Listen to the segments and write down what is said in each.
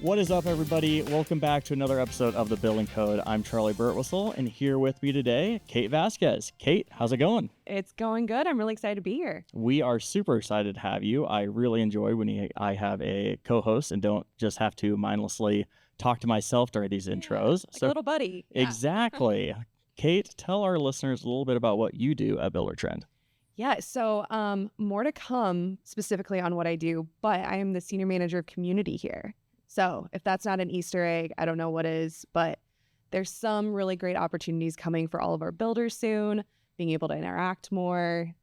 What is up, everybody? Welcome back to another episode of The Building Code. I'm Charley Birtwhistle, and here with me today, Kate Vazquez. Kate, how's it going? It's going good. I'm really excited to be here. We are super excited to have you. I really enjoy when I have a co-host and don't just have to mindlessly talk to myself during these intros. Like a little buddy. Yeah. Exactly. Kate, tell our listeners a little bit about what you do at Buildertrend. Yeah, so more to come specifically on what I do, but I am the senior manager of community here. So if that's not an Easter egg, I don't know what is, but there's some really great opportunities coming for all of our builders soon, being able to interact more,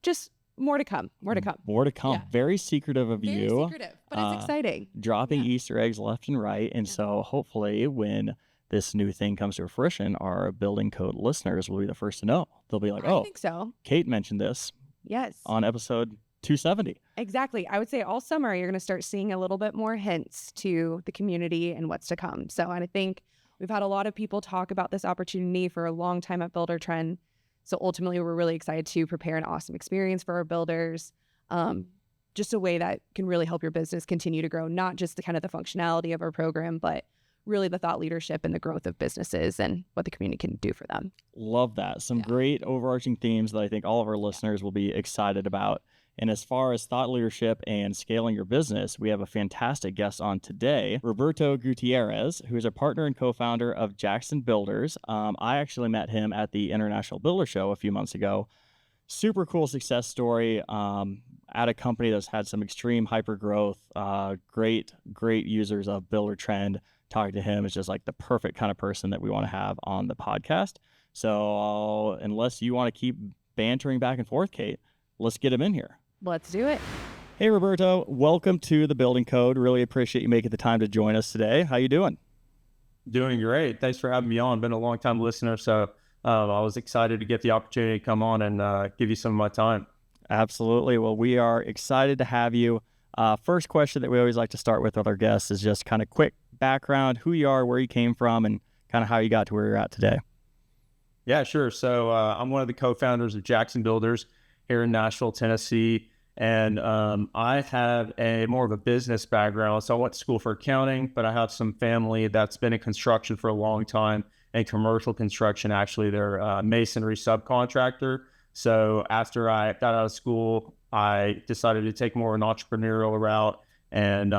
just more to come. More to come. Yeah. Very secretive of Very you. secretive, but it's exciting. Dropping Easter eggs left and right. And so hopefully when this new thing comes to fruition, our Building Code listeners will be the first to know. They'll be like, I think so. Kate mentioned this. Yes. On episode 270. Exactly. I would say all summer you're going to start seeing a little bit more hints to the community and what's to come. So I think we've had a lot of people talk about this opportunity for a long time at Buildertrend. So ultimately we're really excited to prepare an awesome experience for our builders. Just a way that can really help your business continue to grow, not just the kind of the functionality of our program, but really the thought leadership and the growth of businesses and what the community can do for them. Love that. Some great overarching themes that I think all of our listeners will be excited about. And as far as thought leadership and scaling your business, we have a fantastic guest on today, Roberto Gutierrez, who is a partner and co-founder of Jackson Builders. I actually met him at the International Builder Show a few months ago. Super cool success story at a company that's had some extreme hyper growth, great users of Buildertrend. Talking to him is just like the perfect kind of person that we want to have on the podcast. So unless you want to keep bantering back and forth, Kate, let's get him in here. Let's do it. Hey, Roberto, welcome to the Building Code. Really appreciate you making the time to join us today. How you doing? Doing great. Thanks for having me on. Been a long time listener, so I was excited to get the opportunity to come on and give you some of my time. Absolutely. Well, we are excited to have you. First question that we always like to start with our guests is just kind of quick background, who you are, where you came from, and kind of how you got to where you're at today. Yeah, sure. So I'm one of the co-founders of Jackson Builders here in Nashville, Tennessee. And I have more of a business background. So I went to school for accounting, but I have some family that's been in construction for a long time, and commercial construction. Actually, they're a masonry subcontractor. So after I got out of school, I decided to take more of an entrepreneurial route. And,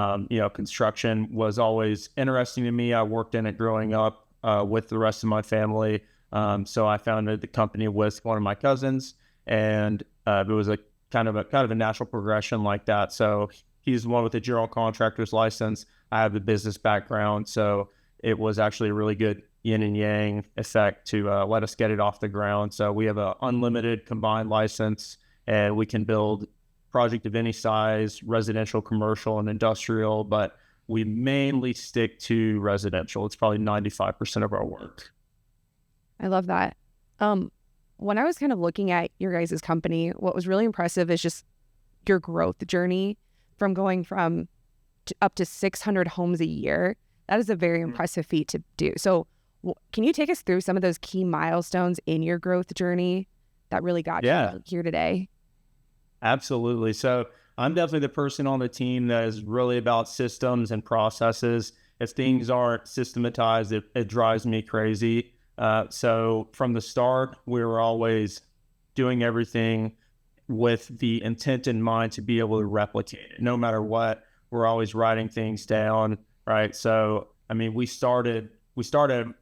construction was always interesting to me. I worked in it growing up with the rest of my family. So I founded the company with one of my cousins, and it was a kind of a natural progression like that. So he's the one with the general contractor's license. I have the business background. So it was actually a really good yin and yang effect to let us get it off the ground. So we have an unlimited combined license, and we can build project of any size, residential, commercial, and industrial, but we mainly stick to residential. It's probably 95% of our work. I love that. When I was kind of looking at your guys' company, what was really impressive is just your growth journey from going from up to 600 homes a year. That is a very impressive feat to do. So can you take us through some of those key milestones in your growth journey that really got you here today? Absolutely. So I'm definitely the person on the team that is really about systems and processes. If things aren't systematized, it drives me crazy. So from the start, we were always doing everything with the intent in mind to be able to replicate it. No matter what, we're always writing things down, right? So, I mean, we started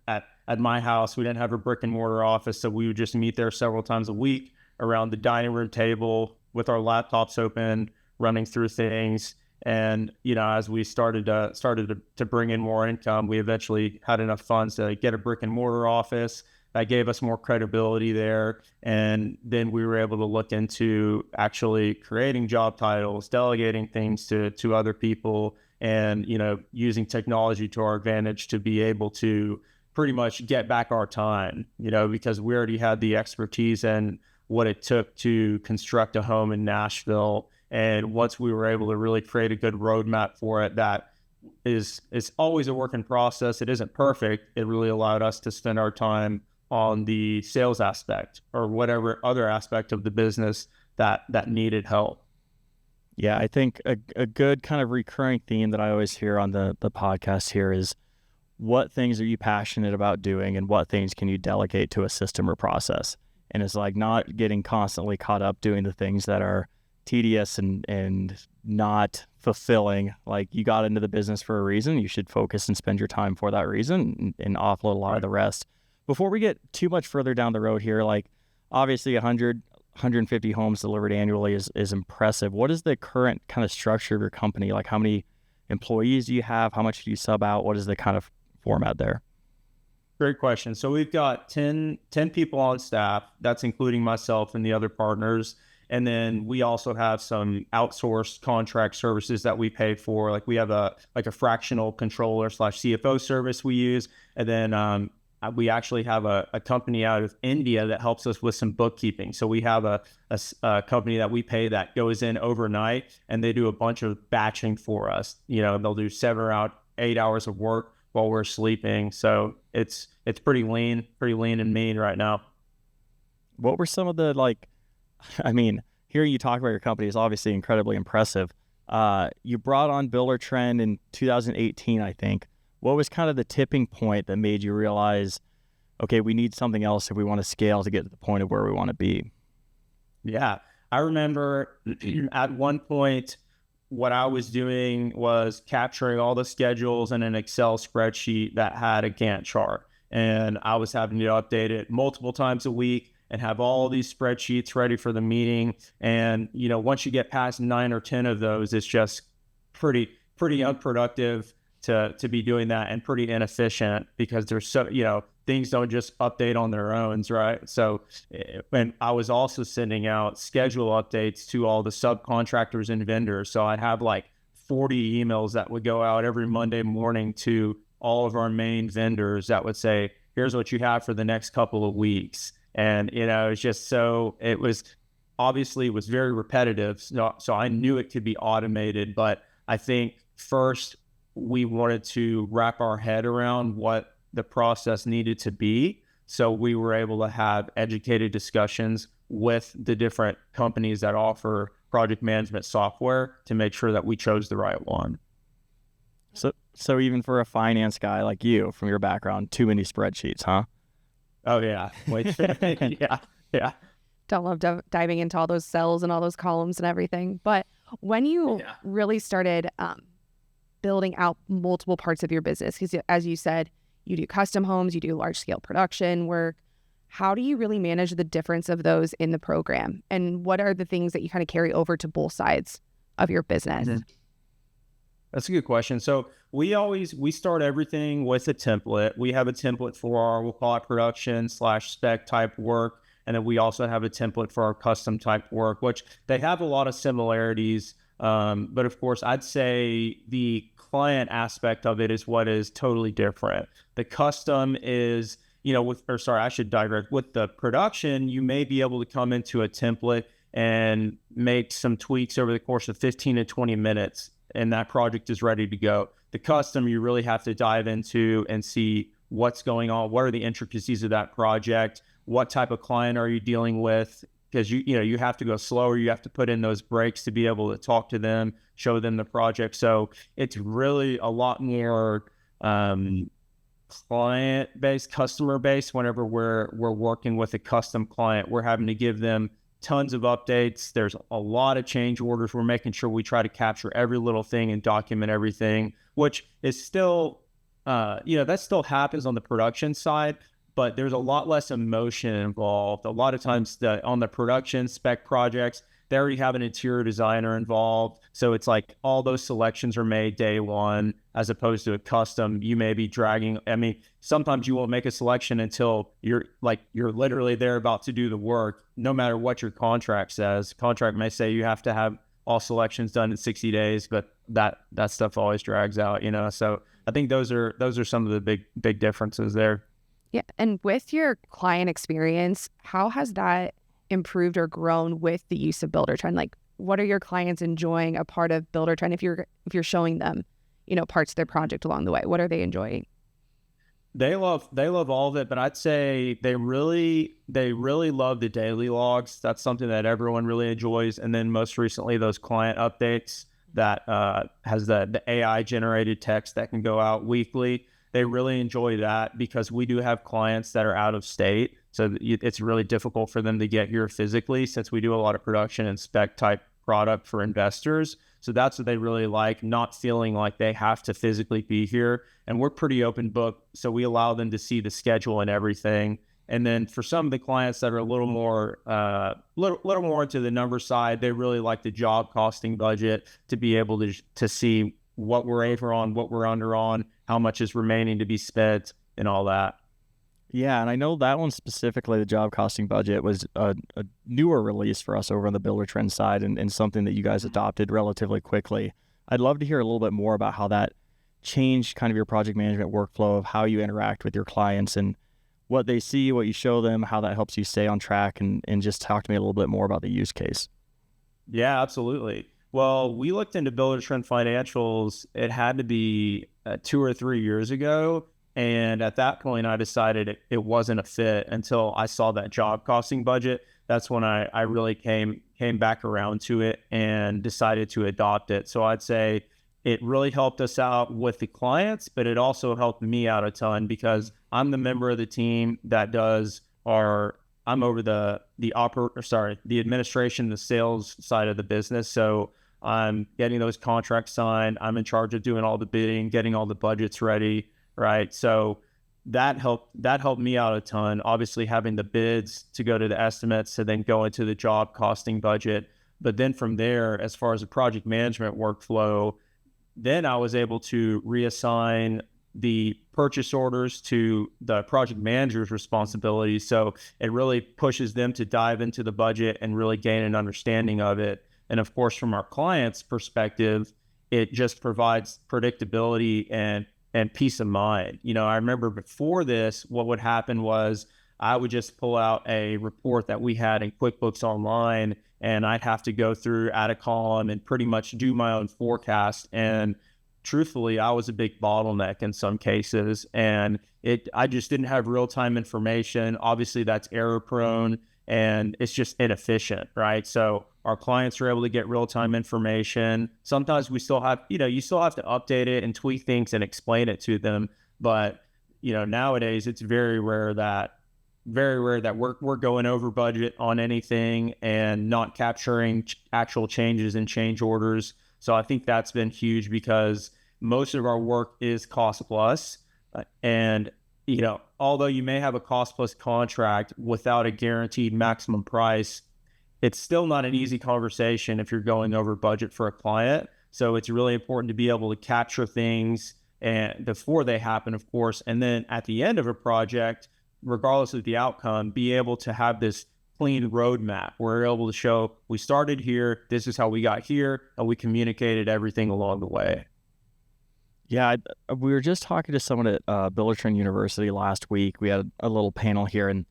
at my house. We didn't have a brick and mortar office, so we would just meet there several times a week around the dining room table with our laptops open, running through things. And, as we started to bring in more income, we eventually had enough funds to get a brick and mortar office. That gave us more credibility there. And then we were able to look into actually creating job titles, delegating things to other people, and, using technology to our advantage to be able to pretty much get back our time, because we already had the expertise and what it took to construct a home in Nashville. And once we were able to really create a good roadmap for it, it's always a work in process. It isn't perfect. It really allowed us to spend our time on the sales aspect or whatever other aspect of the business that needed help. Yeah, I think a good kind of recurring theme that I always hear on the podcast here is what things are you passionate about doing and what things can you delegate to a system or process? And it's like not getting constantly caught up doing the things that are tedious and not fulfilling. Like you got into the business for a reason. You should focus and spend your time for that reason and offload a lot of the rest. Before we get too much further down the road here, like obviously 150 homes delivered annually is impressive. What is the current kind of structure of your company? Like how many employees do you have? How much do you sub out? What is the kind of format there? Great question. So we've got 10 people on staff. That's including myself and the other partners. And then we also have some outsourced contract services that we pay for. Like we have a fractional controller / CFO service we use. And then we actually have a company out of India that helps us with some bookkeeping. So we have a company that we pay that goes in overnight and they do a bunch of batching for us. You know, they'll do 7 or 8 hours of work while we're sleeping. So it's pretty lean and mean right now. What were some of the, like, I mean, hearing you talk about your company is obviously incredibly impressive. You brought on Buildertrend in 2018, I think. What was kind of the tipping point that made you realize, okay, we need something else if we want to scale to get to the point of where we want to be? Yeah, I remember at one point, what I was doing was capturing all the schedules in an Excel spreadsheet that had a Gantt chart. And I was having to update it multiple times a week and have all these spreadsheets ready for the meeting. And, you know, once you get past 9 or 10 of those, it's just pretty unproductive to be doing that and pretty inefficient because there's so, you know, things don't just update on their own, right? So, and I was also sending out schedule updates to all the subcontractors and vendors. So I'd have like 40 emails that would go out every Monday morning to all of our main vendors that would say, here's what you have for the next couple of weeks. And, you know, it's just so, it was very repetitive. So I knew it could be automated, but I think first we wanted to wrap our head around what the process needed to be. So we were able to have educated discussions with the different companies that offer project management software to make sure that we chose the right one. So even for a finance guy like you, from your background, too many spreadsheets, huh? Oh yeah. Wait. Yeah. Don't love diving into all those cells and all those columns and everything. But when you really started building out multiple parts of your business, because as you said, you do custom homes, you do large scale production work. How do you really manage the difference of those in the program? And what are the things that you kind of carry over to both sides of your business? Mm-hmm. That's a good question. So we start everything with a template. We have a template for our, we'll call it production / spec type work. And then we also have a template for our custom type work, which they have a lot of similarities. But of course, I'd say the client aspect of it is what is totally different. The custom is, you know, I should digress. With the production, you may be able to come into a template and make some tweaks over the course of 15 to 20 minutes, and that project is ready to go. The custom, you really have to dive into and see what's going on. What are the intricacies of that project? What type of client are you dealing with? Because you have to go slower. You have to put in those breaks to be able to talk to them, show them the project. So it's really a lot more client-based, customer-based. Whenever we're working with a custom client, we're having to give them tons of updates. There's a lot of change orders. We're making sure we try to capture every little thing and document everything, which is still, that still happens on the production side, but there's a lot less emotion involved. A lot of times on the production spec projects, they already have an interior designer involved. So it's like all those selections are made day one, as opposed to a custom. You may be dragging. I mean, sometimes you won't make a selection until you're literally there about to do the work, no matter what your contract says. Contract may say you have to have all selections done in 60 days, but that stuff always drags out, So I think those are some of the big differences there. Yeah. And with your client experience, how has that improved or grown with the use of Buildertrend? Like, what are your clients enjoying a part of Buildertrend if you're showing them, parts of their project along the way? What are they enjoying? They love all of it, but I'd say they really love the daily logs. That's something that everyone really enjoys. And then most recently, those client updates that has the AI generated text that can go out weekly. They really enjoy that because we do have clients that are out of state, so it's really difficult for them to get here physically since we do a lot of production and spec type product for investors. So that's what they really like, not feeling like they have to physically be here. And we're pretty open book, so we allow them to see the schedule and everything. And then for some of the clients that are a little more into the number side, they really like the job costing budget to be able to see what we're over on, what we're under on, how much is remaining to be spent, and all that. Yeah, and I know that one specifically, the job costing budget, was a newer release for us over on the Buildertrend side, and something that you guys adopted relatively quickly. I'd love to hear a little bit more about how that changed kind of your project management workflow, of how you interact with your clients and what they see, what you show them, how that helps you stay on track, and just talk to me a little bit more about the use case. Yeah, absolutely. Well, we looked into Buildertrend financials. It had to be 2 or 3 years ago. And at that point, I decided it wasn't a fit until I saw that job costing budget. That's when I really came back around to it and decided to adopt it. So I'd say it really helped us out with the clients, but it also helped me out a ton because I'm the member of the team that I'm over the administration, the sales side of the business. So I'm getting those contracts signed. I'm in charge of doing all the bidding, getting all the budgets ready. Right. So that helped me out a ton. Obviously, having the bids to go to the estimates to then go into the job costing budget. But then from there, as far as the project management workflow, then I was able to reassign the purchase orders to the project manager's responsibilities. So it really pushes them to dive into the budget and really gain an understanding of it. And of course, from our client's perspective, it just provides predictability and peace of mind. I remember before this, what would happen was I would just pull out a report that we had in QuickBooks Online, and I'd have to go through, add a column, and pretty much do my own forecast. And truthfully, I was a big bottleneck in some cases, and I just didn't have real-time information. Obviously, that's error-prone, and it's just inefficient, right? So our clients are able to get real-time information. Sometimes we still have, you still have to update it and tweak things and explain it to them. But, nowadays it's very rare that we're going over budget on anything and not capturing actual changes and change orders. So I think that's been huge because most of our work is cost plus. And, although you may have a cost plus contract without a guaranteed maximum price, it's still not an easy conversation if you're going over budget for a client. So it's really important to be able to capture things and before they happen, of course. And then at the end of a project, regardless of the outcome, be able to have this clean roadmap where we're able to show we started here, this is how we got here, and we communicated everything along the way. Yeah, we were just talking to someone at Buildertrend University last week. We had a little panel here, and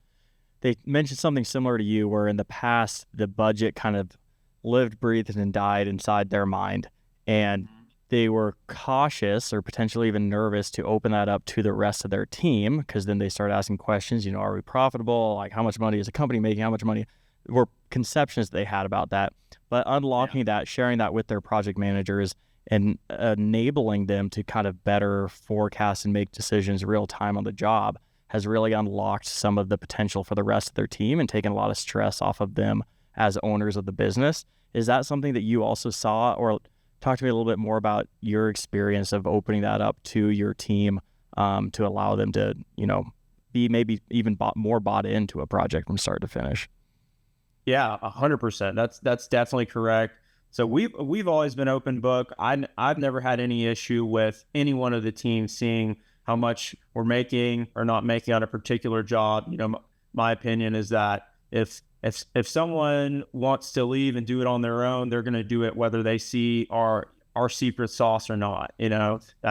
they mentioned something similar to you, where in the past, the budget kind of lived, breathed, and died inside their mind. And they were cautious or potentially even nervous to open that up to the rest of their team, because then they started asking questions, are we profitable? Like, how much money is the company making? How much money? Were conceptions they had about that. But unlocking that, sharing that with their project managers, and enabling them to kind of better forecast and make decisions real time on the job has really unlocked some of the potential for the rest of their team and taken a lot of stress off of them as owners of the business. Is that something that you also saw? Or talk to me a little bit more about your experience of opening that up to your team to allow them to, be maybe even more bought into a project from start to finish. Yeah, 100%. That's definitely correct. So we've always been open book. I've never had any issue with any one of the teams seeing how much we're making or not making on a particular job. My opinion is that if someone wants to leave and do it on their own, they're going to do it whether they see our secret sauce or not.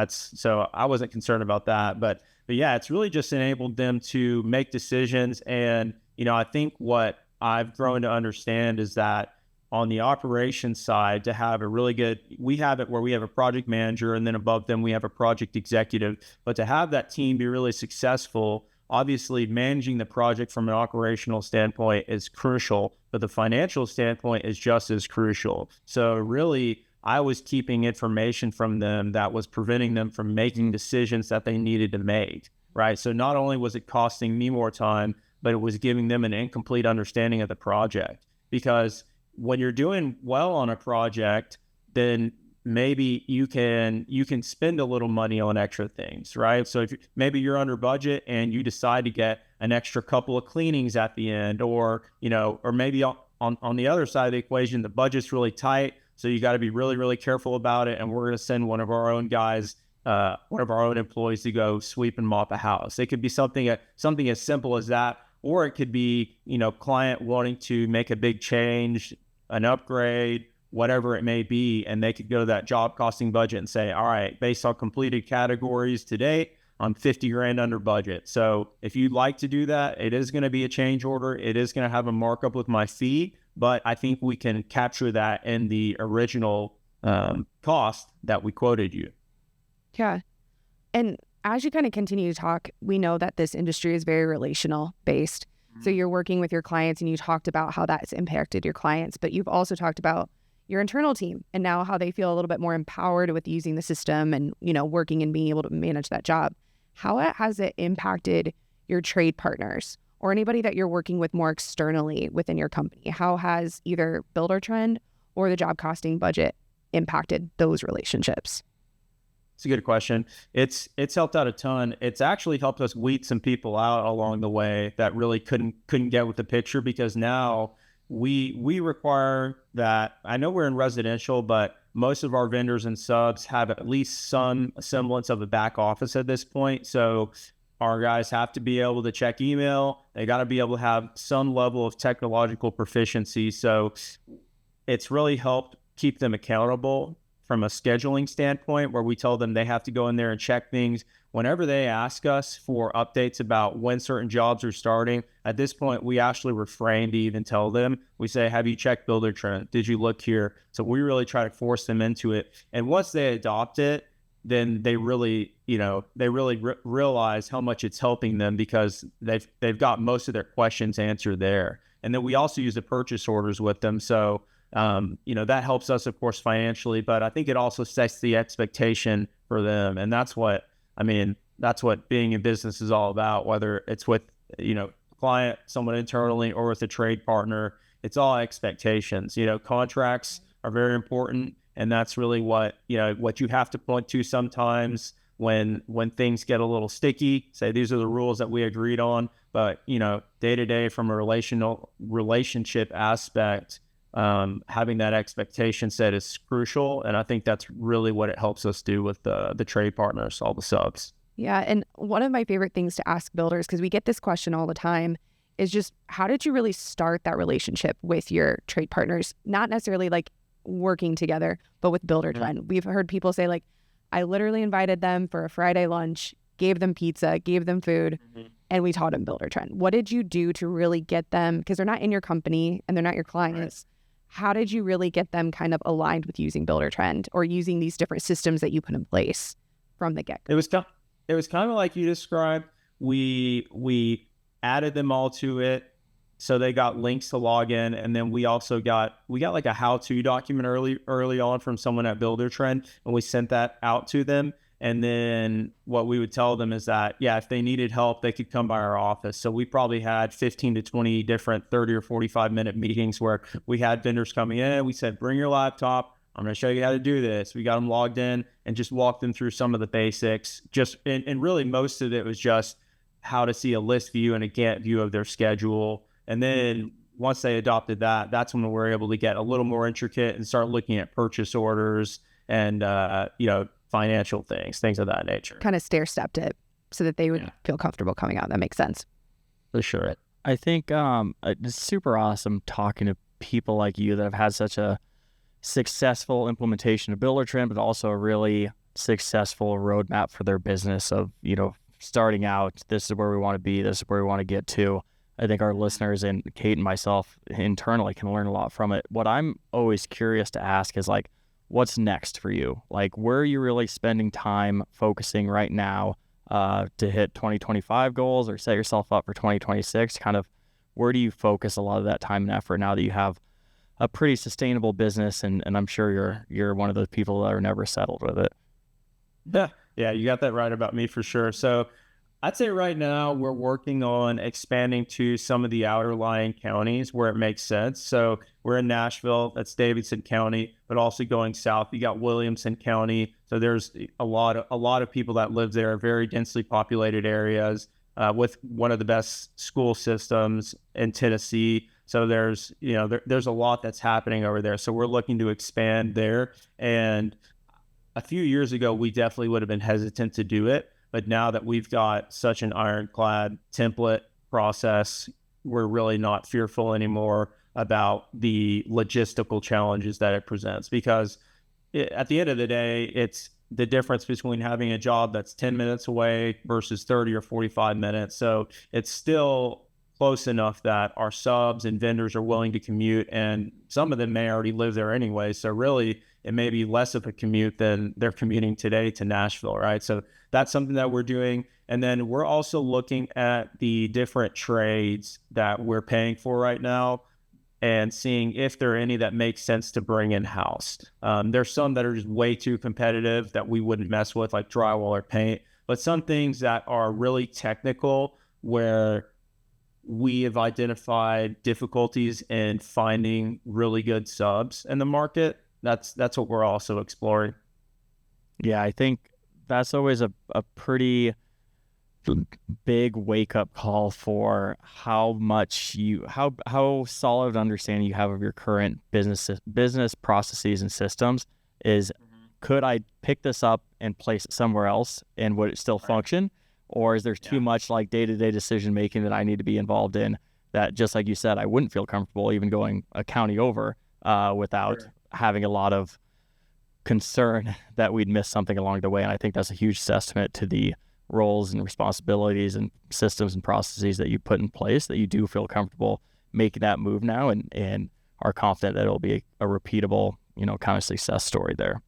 So I wasn't concerned about that. But yeah, it's really just enabled them to make decisions. And I think what I've grown to understand is that on the operations side to have a really good, we have it where we have a project manager and then above them we have a project executive. But to have that team be really successful, obviously managing the project from an operational standpoint is crucial, but the financial standpoint is just as crucial. So really, I was keeping information from them that was preventing them from making decisions that they needed to make, right? So not only was it costing me more time, but it was giving them an incomplete understanding of the project. Because when you're doing well on a project, then maybe you can spend a little money on extra things, right? So if maybe you're under budget and you decide to get an extra couple of cleanings at the end, or or maybe on the other side of the equation, the budget's really tight, so you got to be really, really careful about it. And we're going to send one of our own guys, one of our own employees, to go sweep and mop a house. It could be something as simple as that, or it could be client wanting to make a big change, an upgrade, whatever it may be, and they could go to that job costing budget and say, all right, based on completed categories to date, I'm 50 grand under budget. So if you'd like to do that, it is going to be a change order. It is going to have a markup with my fee, but I think we can capture that in the original cost that we quoted you. Yeah. And as you kind of continue to talk, we know that this industry is very relational based. So you're working with your clients, and you talked about how that's impacted your clients, but you've also talked about your internal team and now how they feel a little bit more empowered with using the system and, working and being able to manage that job. How has it impacted your trade partners or anybody that you're working with more externally within your company? How has either Buildertrend or the job costing budget impacted those relationships? It's a good question. It's helped out a ton. It's actually helped us weed some people out along the way that really couldn't get with the picture, because now we require that. I know we're in residential, but most of our vendors and subs have at least some semblance of a back office at this point. So our guys have to be able to check email. They got to be able to have some level of technological proficiency. So it's really helped keep them accountable from a scheduling standpoint, where we tell them they have to go in there and check things. Whenever they ask us for updates about when certain jobs are starting, at this point, we actually refrain to even tell them. We say, have you checked Buildertrend? Did you look here? So we really try to force them into it. And once they adopt it, then they really, realize how much it's helping them, because they've got most of their questions answered there. And then we also use the purchase orders with them. So that helps us, of course, financially, but I think it also sets the expectation for them. And that's what being in business is all about, whether it's with, client, someone internally, or with a trade partner. It's all expectations. Contracts are very important. And that's really what you have to point to sometimes when things get a little sticky. Say, these are the rules that we agreed on, but, day to day, from a relationship aspect, having that expectation set is crucial. And I think that's really what it helps us do with the trade partners, all the subs. Yeah. And one of my favorite things to ask builders, because we get this question all the time, is just how did you really start that relationship with your trade partners? Not necessarily like working together, but with Buildertrend. We've heard people say, like, I literally invited them for a Friday lunch, gave them pizza, gave them food, and we taught them Buildertrend. What did you do to really get them, because they're not in your company and they're not your clients, how did you really get them kind of aligned with using Buildertrend or using these different systems that you put in place from the get-go? It was kind of like you described. We added them all to it, so they got links to log in, and then we got like a how-to document early on from someone at Buildertrend, and we sent that out to them. And then what we would tell them is that, if they needed help, they could come by our office. So we probably had 15 to 20 different 30 or 45-minute meetings where we had vendors coming in. We said, bring your laptop. I'm going to show you how to do this. We got them logged in and just walked them through some of the basics. And really most of it was just how to see a list view and a Gantt view of their schedule. And then once they adopted that, that's when we were able to get a little more intricate and start looking at purchase orders and, financial things of that nature. Kind of stair-stepped it so that they would feel comfortable coming out. That makes sense. For sure. I think it's super awesome talking to people like you that have had such a successful implementation of Buildertrend, but also a really successful roadmap for their business of, starting out, this is where we want to be, this is where we want to get to. I think our listeners and Kate and myself internally can learn a lot from it. What I'm always curious to ask is like, what's next for you? Like, where are you really spending time focusing right now to hit 2025 goals or set yourself up for 2026? Kind of where do you focus a lot of that time and effort now that you have a pretty sustainable business, and I'm sure you're one of those people that are never settled with it. Yeah, you got that right about me for sure. So I'd say right now we're working on expanding to some of the outer lying counties where it makes sense. So we're in Nashville, that's Davidson County, but also going south, you got Williamson County. So there's a lot of people that live there, very densely populated areas with one of the best school systems in Tennessee. So there's a lot that's happening over there. So we're looking to expand there. And a few years ago, we definitely would have been hesitant to do it. But now that we've got such an ironclad template process, we're really not fearful anymore about the logistical challenges that it presents. Because at the end of the day, it's the difference between having a job that's 10 minutes away versus 30 or 45 minutes. So it's still close enough that our subs and vendors are willing to commute, and some of them may already live there anyway. So really, it may be less of a commute than they're commuting today to Nashville, right? So that's something that we're doing. And then we're also looking at the different trades that we're paying for right now and seeing if there are any that make sense to bring in-house. There's some that are just way too competitive that we wouldn't mess with, like drywall or paint, but some things that are really technical where we have identified difficulties in finding really good subs in the market. That's what we're also exploring. Yeah, I think that's always a pretty big wake up call for how much how solid understanding you have of your current business processes and systems is. Could I pick this up and place it somewhere else, and would it still function? Or is there too much like day-to-day decision making that I need to be involved in that, just like you said, I wouldn't feel comfortable even going a county over without having a lot of concern that we'd miss something along the way. And I think that's a huge testament to the roles and responsibilities and systems and processes that you put in place, that you do feel comfortable making that move now and are confident that it'll be a repeatable, kind of success story there.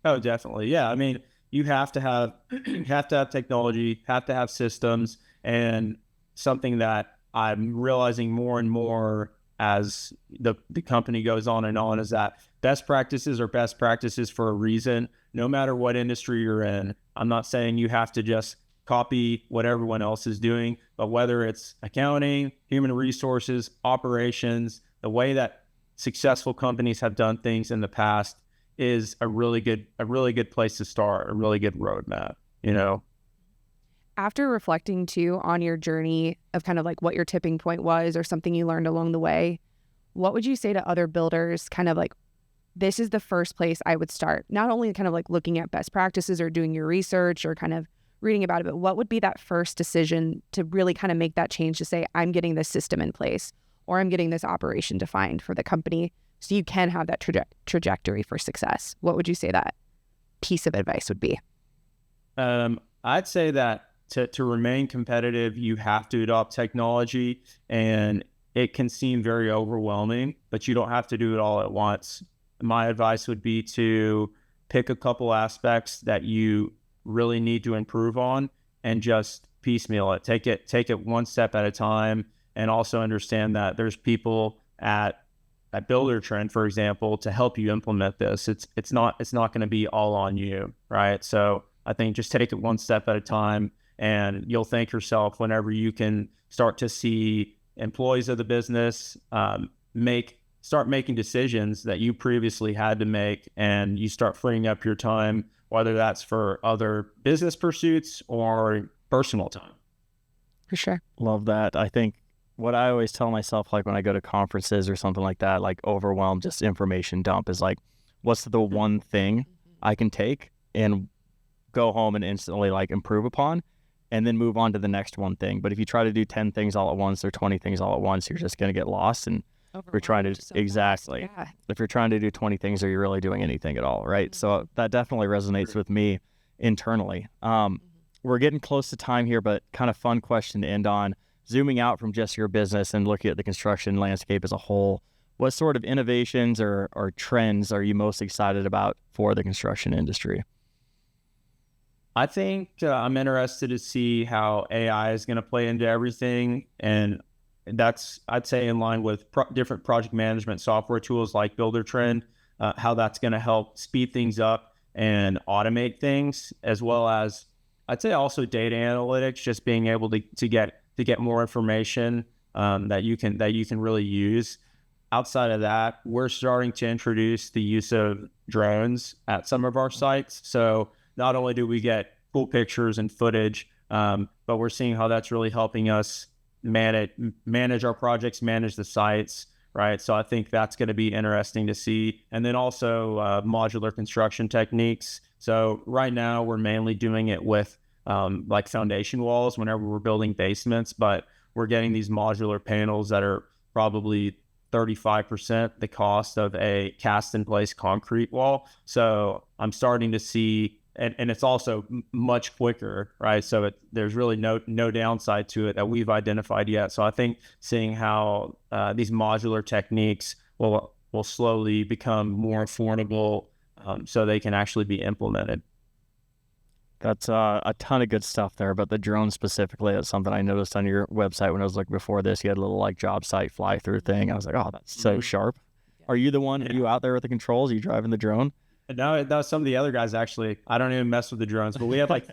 Oh, definitely. Yeah. I mean, you have to have technology, have to have systems, and something that I'm realizing more and more as the company goes on is that best practices are best practices for a reason, no matter what industry you're in. I'm not saying you have to just copy what everyone else is doing, but whether it's accounting, human resources, operations, the way that successful companies have done things in the past is a really good place to start, a really good roadmap, After reflecting too on your journey of kind of like what your tipping point was or something you learned along the way, what would you say to other builders kind of like, this is the first place I would start? Not only kind of like looking at best practices or doing your research or kind of reading about it, but what would be that first decision to really kind of make that change to say, I'm getting this system in place or I'm getting this operation defined for the company so you can have that trajectory for success? What would you say that piece of advice would be? I'd say that to remain competitive, you have to adopt technology, and it can seem very overwhelming, but you don't have to do it all at once. My advice would be to pick a couple aspects that you really need to improve on and just piecemeal it. Take it one step at a time, and also understand that there's people at Buildertrend, for example, to help you implement this. It's not going to be all on you, right? So I think just take it one step at a time, and you'll thank yourself whenever you can start to see employees of the business start making decisions that you previously had to make, and you start freeing up your time, whether that's for other business pursuits or personal time. For sure. Love that. I think what I always tell myself, like when I go to conferences or something like that, like overwhelmed, just information dump, is like, what's the one thing I can take and go home and instantly like improve upon, and then move on to the next one thing. But if you try to do 10 things all at once or 20 things all at once, you're just going to get lost. And if you're trying to, exactly. Yeah. If you're trying to do 20 things, are you really doing anything at all? Right. So that definitely resonates with me internally. We're getting close to time here, but kind of fun question to end on. zooming out from just your business and looking at the construction landscape as a whole, what sort of innovations or trends are you most excited about for the construction industry? I think I'm interested to see how AI is going to play into everything. And that's, I'd say, in line with different project management software tools like Buildertrend, how that's going to help speed things up and automate things, as well as, I'd say, also data analytics, just being able to get more information that you can really use. Outside of that, we're starting to introduce the use of drones at some of our sites. So not only do we get cool pictures and footage, but we're seeing how that's really helping us manage our projects, manage the sites, right? So I think that's going to be interesting to see. And then also modular construction techniques. So right now we're mainly doing it with like foundation walls whenever we're building basements, but we're getting these modular panels that are probably 35% the cost of a cast in place concrete wall. So I'm starting to see, and it's also much quicker, right? So there's really no downside to it that we've identified yet. So I think seeing how these modular techniques will slowly become more affordable, so they can actually be implemented. That's a ton of good stuff there, but the drone specifically, that's something I noticed on your website when I was looking before this. You had a little like job site fly through thing. I was like, oh, that's so sharp. Are you the one? Are you out there with the controls? Are you driving the drone? No, some of the other guys actually. I don't even mess with the drones, but we have like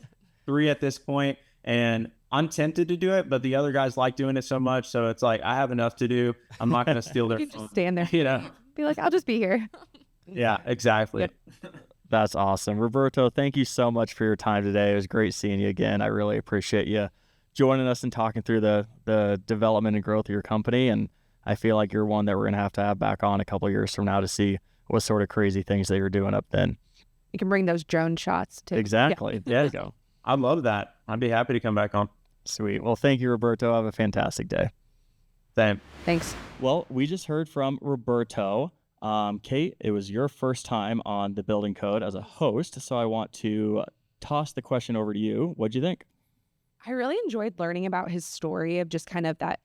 3 at this point, and I'm tempted to do it, but the other guys like doing it so much, so it's like I have enough to do. I'm not going to steal their You phone. just stand there. You know? Be like, I'll just be here. Yeah, exactly. Yep. That's awesome. Roberto, thank you so much for your time today. It was great seeing you again. I really appreciate you joining us and talking through the development and growth of your company. And I feel like you're one that we're going to have back on a couple of years from now to see what sort of crazy things that you're doing up then. You can bring those drone shots too. Exactly. Yeah. There you go. I love that. I'd be happy to come back on. Sweet. Well, thank you, Roberto. Have a fantastic day. Same. Thanks. Well, we just heard from Roberto. Kate, it was your first time on The Building Code as a host, so I want to toss the question over to you. What'd you think? I really enjoyed learning about his story of just kind of that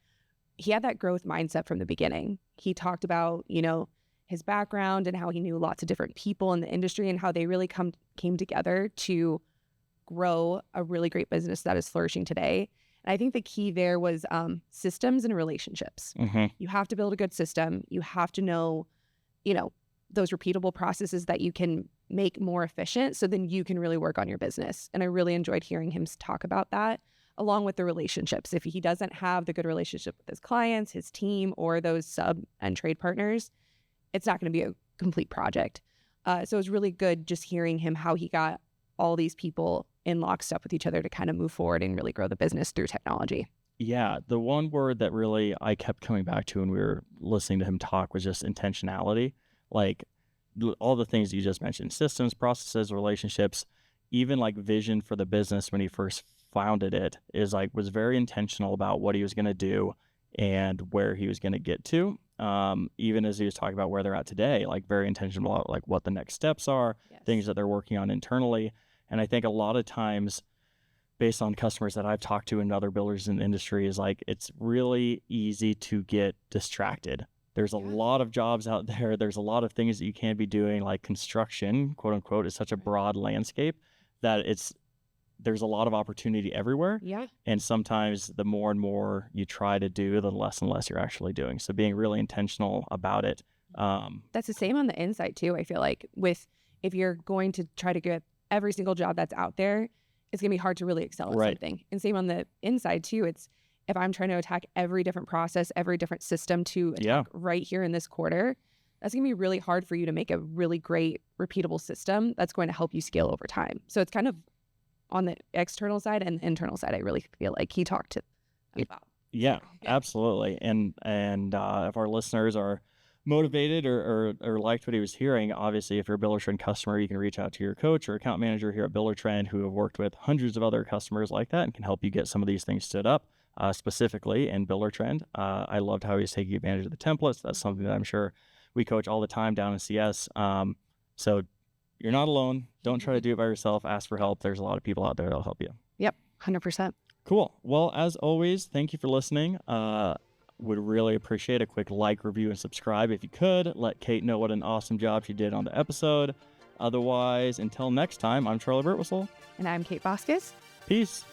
he had that growth mindset from the beginning. He talked about, his background and how he knew lots of different people in the industry and how they really came together to grow a really great business that is flourishing today. And I think the key there was systems and relationships. Mm-hmm. You have to build a good system. You have to know those repeatable processes that you can make more efficient, so then you can really work on your business. And I really enjoyed hearing him talk about that, along with the relationships. If he doesn't have the good relationship with his clients, his team, or those sub and trade partners, it's not going to be a complete project. So it was really good just hearing him how he got all these people in lockstep with each other to kind of move forward and really grow the business through technology. Yeah, the one word that really I kept coming back to when we were listening to him talk was just intentionality. Like all the things you just mentioned, systems, processes, relationships, even like vision for the business when he first founded it was very intentional about what he was going to do and where he was going to get to. Even as he was talking about where they're at today, like very intentional about like what the next steps are, Yes. things that they're working on internally. And I think a lot of times, based on customers that I've talked to and other builders in the industry, is like it's really easy to get distracted. There's a lot of jobs out there. There's a lot of things that you can be doing, like construction, quote unquote, is such a broad landscape that there's a lot of opportunity everywhere. Yeah. And sometimes the more and more you try to do, the less and less you're actually doing. So being really intentional about it. That's the same on the inside too. I feel like if you're going to try to get every single job that's out there, it's gonna be hard to really excel at Right. something. And same on the inside too. It's if I'm trying to attack every different process, every different system to attack right here in this quarter, that's gonna be really hard for you to make a really great repeatable system that's going to help you scale over time. So it's kind of on the external side and the internal side. I really feel like he talked to about. Yeah, absolutely. And if our listeners are motivated or liked what he was hearing, obviously, if you're a Buildertrend customer, you can reach out to your coach or account manager here at Buildertrend who have worked with hundreds of other customers like that and can help you get some of these things stood up, specifically in Buildertrend. I loved how he was taking advantage of the templates. That's something that I'm sure we coach all the time down in CS. So you're not alone. Don't try to do it by yourself. Ask for help. There's a lot of people out there that'll help you. Yep, 100%. Cool. Well, as always, thank you for listening. Would really appreciate a quick like, review, and subscribe if you could. Let Kate know what an awesome job she did on the episode. Otherwise, until next time, I'm Charlie Birtwhistle. And I'm Kate Vazquez. Peace.